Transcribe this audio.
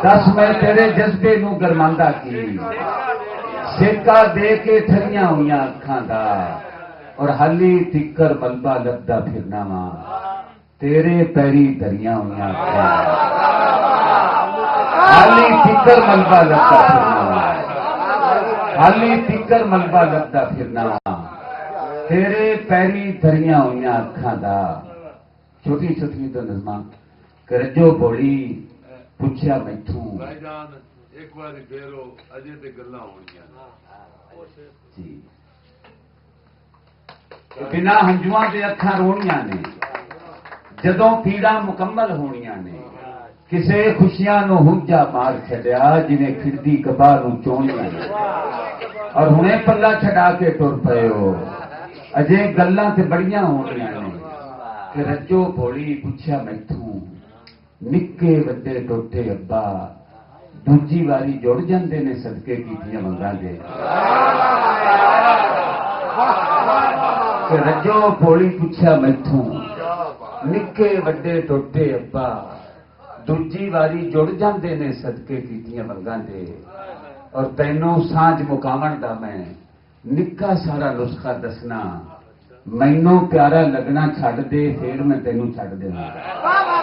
दस मैं तेरे जज्बे नू गरमांदा की सेका दे के ठरियां हुई अखां दा और हाली तिकर मलबा लभदा फिरना वा तेरे पैरी धरियां हुई अखां हाली तिकर मलबा लभदा फिरना वा हाली तिकर मलबा लभदा फिरना वा तेरे पैरी धरियां हुई अखां दा। छोटी छोटी तो नज़मां करजो बोली पुछया मैथू भाईजान एक बार फेरो अजे ते गल्लां होणियां जी बिना हंजुआं दे अखां रोणियां ने जदों पीड़ा मुकम्मल होणियां ने किसे खुशियां नूं हुंजा मार छड्या जिवें खिड़दी कबा नूं चोणियां ने और हुणे पल्ला छड़ा के टुर पए हो अजे गल्लां ते बड़ियां होणियां ने कि रज्जो भोली पुछया मैथू निक्के वड्डे टोटे अब्बा दूजी वारी जुड़ जाते ने सदके कीतियां मंगां दे रजो भोली पुछया मैथों निक्के वड्डे टोटे अब्बा दूजी वारी जुड़ जाते ने सदके कीतियां मंगां दे और तैनों सांझ मुकावण दा मैं निक्का सारा नुस्खा दसना मैनों प्यारा लगना छड्ड दे फिर मैं तैनों छड्ड देवांगा।